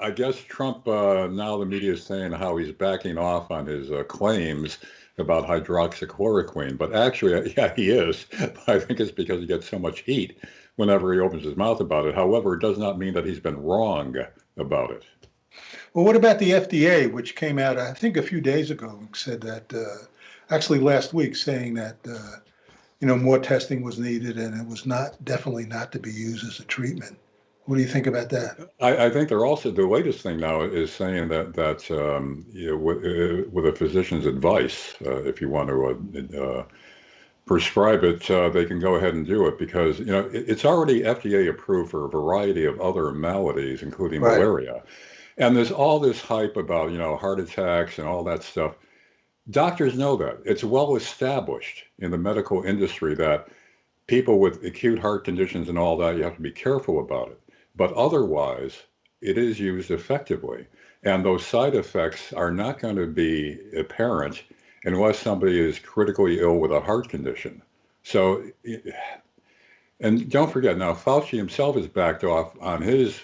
I guess Trump, now the media is saying how he's backing off on his claims about hydroxychloroquine. But actually, yeah, he is. I think it's because he gets so much heat whenever he opens his mouth about it. However, it does not mean that he's been wrong about it. Well, what about the FDA, which came out, I think, a few days ago and said that, actually last week, saying that, more testing was needed and it was definitely not to be used as a treatment. What do you think about that? I think they're also the latest thing now is saying that with a physician's advice, if you want to prescribe it, they can go ahead and do it because it's already FDA approved for a variety of other maladies, including Right. malaria. And there's all this hype about heart attacks and all that stuff. Doctors know that it's well established in the medical industry that people with acute heart conditions and all that, you have to be careful about it. But otherwise, it is used effectively. And those side effects are not going to be apparent unless somebody is critically ill with a heart condition. So, and don't forget now, Fauci himself has backed off on his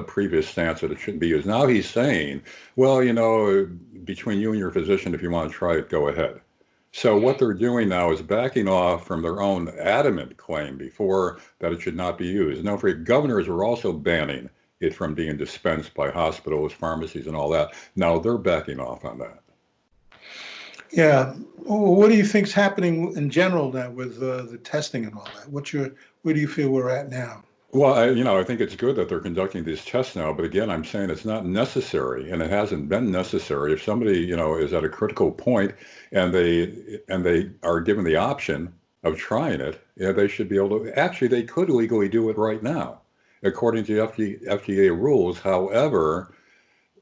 previous stance that it shouldn't be used. Now he's saying, well, between you and your physician, if you want to try it, go ahead. So what they're doing now is backing off from their own adamant claim before that it should not be used. Now, for governors are also banning it from being dispensed by hospitals, pharmacies, and all that. Now they're backing off on that. Yeah. Well, what do you think's happening in general now with the testing and all that? Where do you feel we're at now? Well, I think it's good that they're conducting these tests now, but again, I'm saying it's not necessary, and it hasn't been necessary. If somebody, is at a critical point, and they are given the option of trying it, they should be able to. Actually, they could legally do it right now, according to FDA rules. However,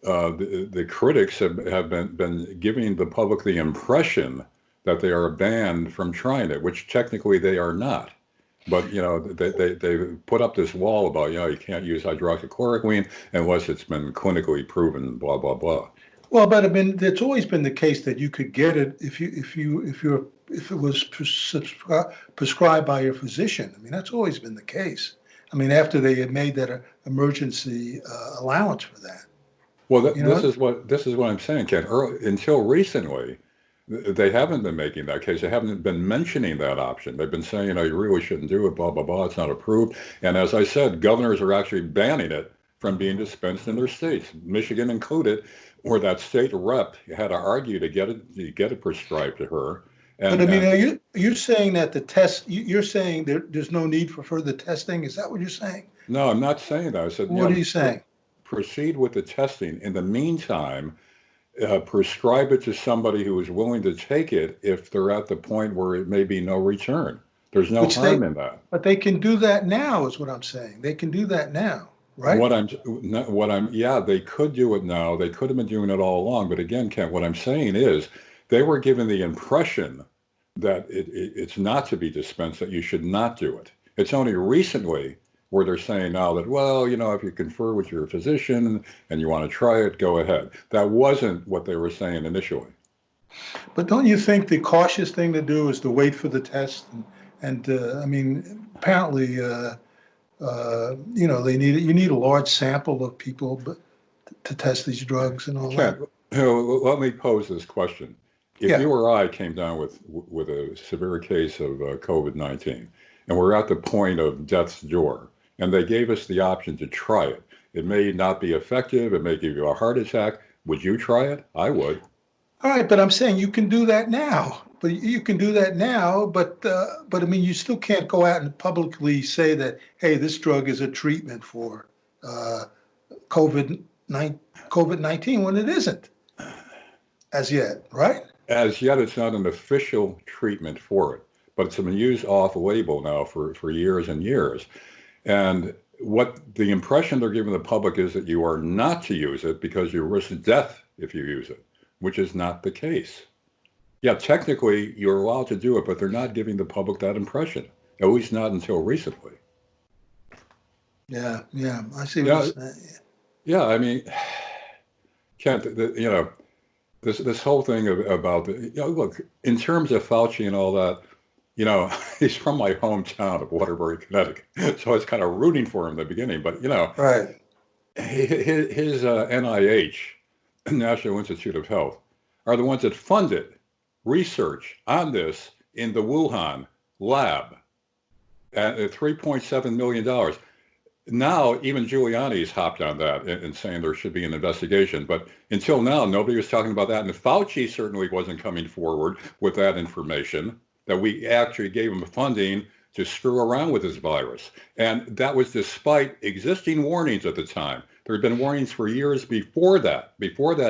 the critics have been giving the public the impression that they are banned from trying it, which technically they are not. But they put up this wall about you can't use hydroxychloroquine unless it's been clinically proven, blah blah blah. Well, but I mean, it's always been the case that you could get it if it was prescribed by your physician. I mean, that's always been the case. I mean, after they had made that emergency allowance for that. Well, You know this is what I'm saying, Ken. Until recently, they haven't been making that case. They haven't been mentioning that option. They've been saying, you really shouldn't do it, blah, blah, blah. It's not approved. And as I said, governors are actually banning it from being dispensed in their states, Michigan included, where that state rep had to argue to get it prescribed to her. But I mean, are you saying that the test? You're saying there's no need for further testing? Is that what you're saying? No, I'm not saying that. I said, What are you saying? Proceed with the testing. In the meantime, prescribe it to somebody who is willing to take it if they're at the point where it may be no return. There's no harm in that. But they can do that now, is what I'm saying. They can do that now, right? Yeah, they could do it now. They could have been doing it all along. But again, Kent, what I'm saying is they were given the impression that it's not to be dispensed, that you should not do it. It's only recently where they're saying now that, well, if you confer with your physician and you want to try it, go ahead. That wasn't what they were saying initially. But don't you think the cautious thing to do is to wait for the test? And I mean, apparently, you need a large sample of people to test these drugs and all that. Let me pose this question. If Yeah. you or I came down with a severe case of COVID-19 and we're at the point of death's door and they gave us the option to try it, it may not be effective, it may give you a heart attack. Would you try it? I would. All right, but I'm saying you can do that now. But I mean, you still can't go out and publicly say that, hey, this drug is a treatment for uh, COVID-19 when it isn't as yet, right? As yet, it's not an official treatment for it, but it's been used off-label now for years and years. And what the impression they're giving the public is that you are not to use it because you risk death if you use it, which is not the case. Yeah, technically you're allowed to do it, but they're not giving the public that impression, at least not until recently. Yeah, I see what you're saying. Yeah, I mean, Kent, this whole thing about look, in terms of Fauci and all that, he's from my hometown of Waterbury, Connecticut, so I was kind of rooting for him in the beginning. But Right. his NIH, National Institute of Health, are the ones that funded research on this in the Wuhan lab at $3.7 million. Now, even Giuliani's hopped on that and saying there should be an investigation. But until now, nobody was talking about that. And Fauci certainly wasn't coming forward with that information, that we actually gave him funding to screw around with this virus. And that was despite existing warnings at the time. There had been warnings for years before that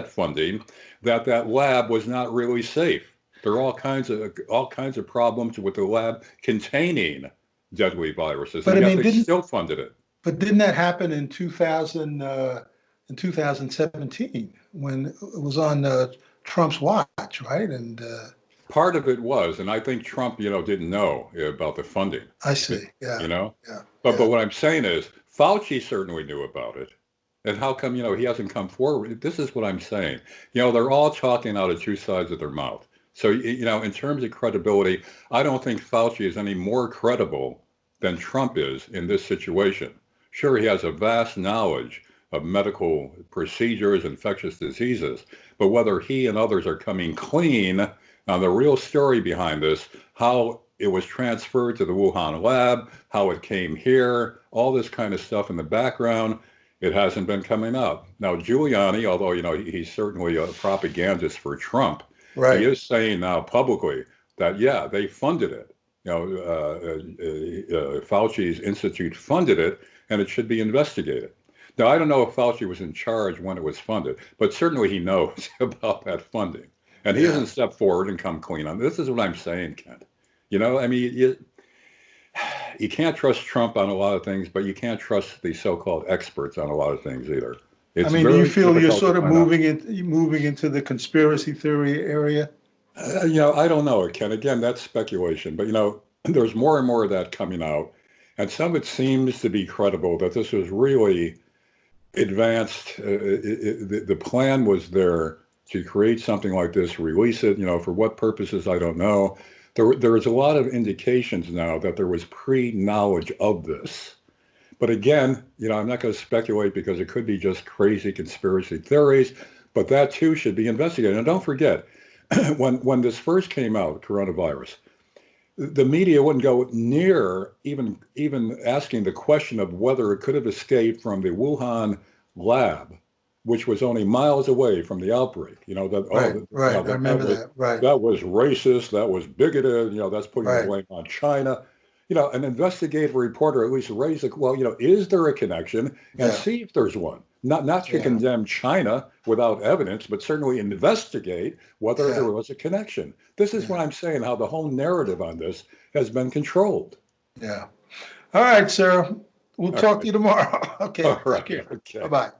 funding, that that lab was not really safe. There are all kinds of problems with the lab containing deadly viruses, But and I yet mean, they still funded it. didn't that happen in 2017 when it was on Trump's watch, right? And Part of it was, and I think Trump, didn't know about the funding, I see. Yeah, you know. yeah, But yeah. what I'm saying is, Fauci certainly knew about it, and how come he hasn't come forward? This is what I'm saying. They're all talking out of two sides of their mouth. So in terms of credibility, I don't think Fauci is any more credible than Trump is in this situation. Sure, he has a vast knowledge of medical procedures, infectious diseases, but whether he and others are coming clean on the real story behind this, how it was transferred to the Wuhan lab, how it came here, all this kind of stuff in the background, it hasn't been coming up. Now, Giuliani, although, he's certainly a propagandist for Trump, he Right. is saying now publicly that, yeah, they funded it. Fauci's institute funded it, and it should be investigated. Now, I don't know if Fauci was in charge when it was funded, but certainly he knows about that funding. And he Yeah. hasn't stepped forward and come clean on this. Is what I'm saying, Kent. I mean, you can't trust Trump on a lot of things, but you can't trust the so-called experts on a lot of things either. I It's mean, do you very feel you're difficult to sort of find out. moving into the conspiracy theory area? I don't know, Ken. Again, that's speculation, but there's more and more of that coming out, and some of it seems to be credible that this was really advanced. The plan was there to create something like this, release it. For what purposes, I don't know. There is a lot of indications now that there was pre-knowledge of this. But again, I'm not going to speculate because it could be just crazy conspiracy theories, but that too should be investigated. And don't forget, when this first came out, coronavirus, the media wouldn't go near even asking the question of whether it could have escaped from the Wuhan lab, which was only miles away from the outbreak. That Right, right. I remember was that. Right, racist, that was bigoted. That's putting the right. blame on China. An investigative reporter at least raise the, well, is there a connection, and Yeah, see if there's one. Not to yeah, condemn China without evidence, but certainly investigate whether there yeah, was a connection. This is what yeah, I'm saying, how the whole narrative on this has been controlled. yeah. All right, sir. We'll All talk to right. you tomorrow. Okay, All take right. care. Okay. Bye-bye.